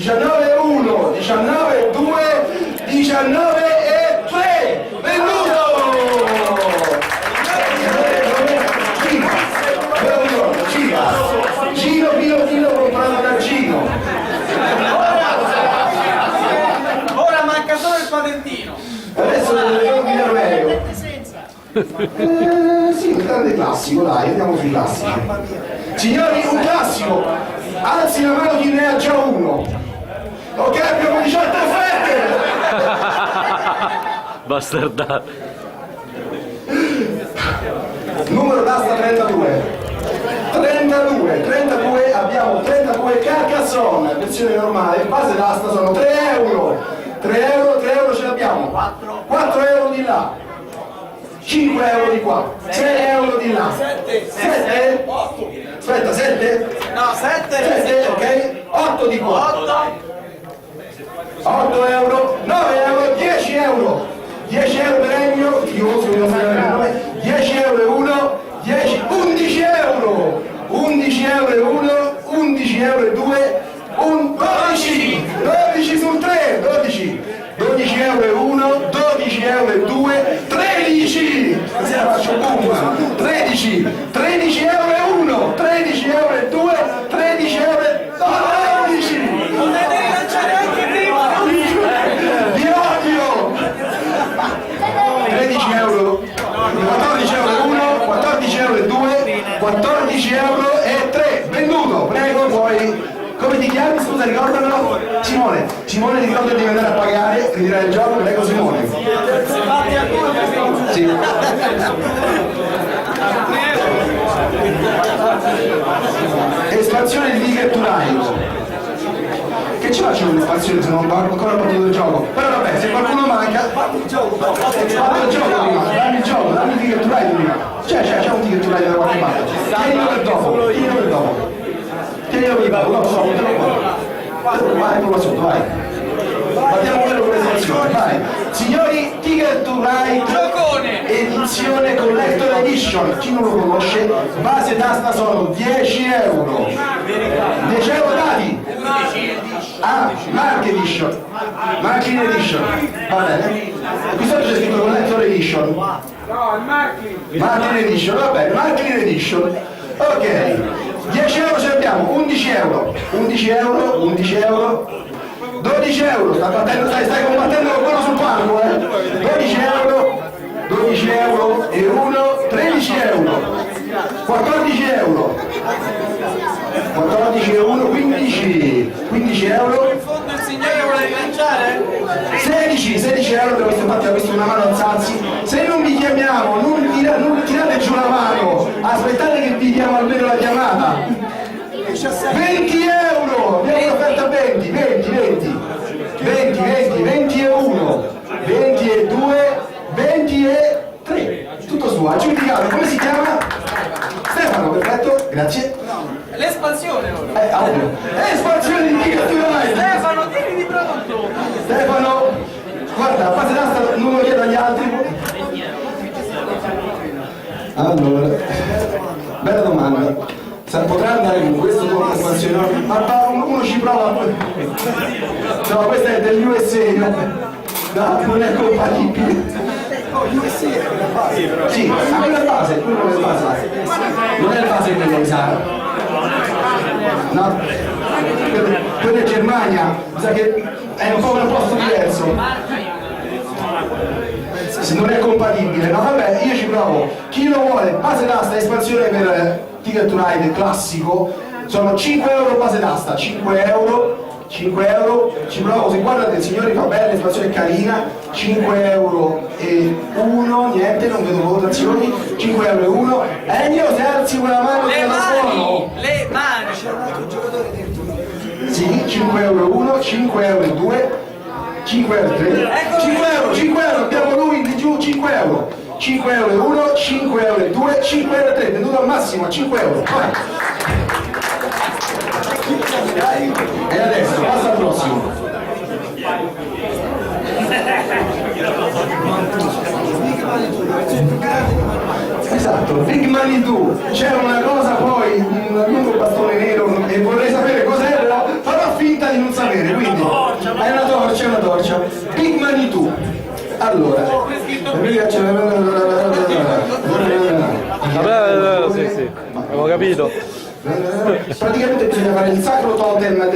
19-1, 19-2, 19-3, venduto! Gino, comprato da Gino. Ora manca solo il patentino. Adesso devo dire meglio. Sì, un grande classico, dai, andiamo sui classici. Signori, un classico. Alzi la mano chi ne ha già uno. Ok, abbiamo 18 offerte. Bastardato. Numero d'asta 32. 32, abbiamo 32 Carcassonne, versione normale, base d'asta sono 3 euro. 3 euro ce l'abbiamo. 4 euro di là. 5 euro di qua. 6 euro di là. 7? Aspetta, 7? No, 7. 7, ok? 8 di qua. 8 euro, 9 euro, 10 euro. 10 euro premio, io sono 10 euro e 1, 10, 11 euro. 11 euro e 1, 11 euro e 2, 12 sul 3, 12 euro e 1, 12 euro e 2, 13, se la faccio boom, 13 euro e 1, 13 euro e 2, 13 euro e 12. Potete rilanciare anche prima. Vi odio! 13 euro, 14 euro e 1, 14 euro e 2, 14 euro e 3, venduto, prego, poi, come ti chiami, scusa, ricordamelo? Simone, ricorda di andare a pagare, ritirare il gioco, prego Simone. Sì. Espansione di Ticket to Ride. Che ci faccio un'espansione se non ho ancora partito il gioco? Però vabbè, se qualcuno manca, fammi il gioco prima, dammi il gioco, dammi il Ticket to Ride prima. C'è un Ticket to Ride da qualche parte. Tienilo per dopo. Vai, prova sotto, vai. Guardiamo quello con l'espansione, vai. Signori, Ticket to Ride Giocone. edizione Collector Edition, chi non lo conosce, base d'asta sono 10 euro. 10 euro dati. Ah, Marking Edition. Va bene. Qui sotto c'è scritto Collector Edition. No, il Marking Edition, va bene, Marking Edition. Ok. 10 euro ce l'abbiamo, 11 euro, 12 euro, stai combattendo con quello sul palco, 12 euro e 1, 13 euro, 14 euro, 14 e 1, 15 euro, In fondo il signore vuole rilanciare? 16 euro, per questo infatti ha visto una mano alzarsi. Se non vi chiamiamo, non tirate giù la mano, aspettate che vi diamo almeno la chiamata. 20 euro, abbiamo un'offerta 20 e 1, 20 e 2, 20 e 3, tutto su, aggiudicato, come si chiama? Stefano, perfetto, grazie. L'espansione ora. Ovvio. Espansione di Ticket to Ride. Stefano, tieni di prodotto. Stefano, guarda, a base d'asta non lo chiedo agli altri. Allora, bella domanda. Potrà andare con questo con l'espansione? Ma uno ci prova. No, questa è dell'USA, no, non è compatibile. Sì, ma quella è base, non è il base quello di Sara. No, quello è Germania, mi sa che è un po' un posto diverso. Se non è compatibile, no vabbè, io ci provo. Chi lo vuole, base d'asta, espansione per Ticket to Ride classico, sono 5 euro base d'asta, 5 euro, ci provo, se guardate il signore fa bene, l'espansione è carina, 5 euro e 1, niente, non vedo votazioni, 5 euro e 1, Ennio se alzi quella mano Le che la suono. mani, le mani. Sì, 5 euro e 1, 5 euro e 2, 5 euro e 3, 5 euro, abbiamo lui di giù, 5 euro, 5 euro e 1, 5 euro e 2, 5 euro e 3, venduto al massimo a 5 euro, vai. E adesso passa al prossimo. Esatto, Big Money 2, c'è una cosa poi, un lungo bastone nero e vorrei sapere cos'è, però farò finta di non sapere. avere, quindi è una torcia. Big Manitou. Allora, Sì, sì, avevo capito. praticamente bisogna fare il sacro totem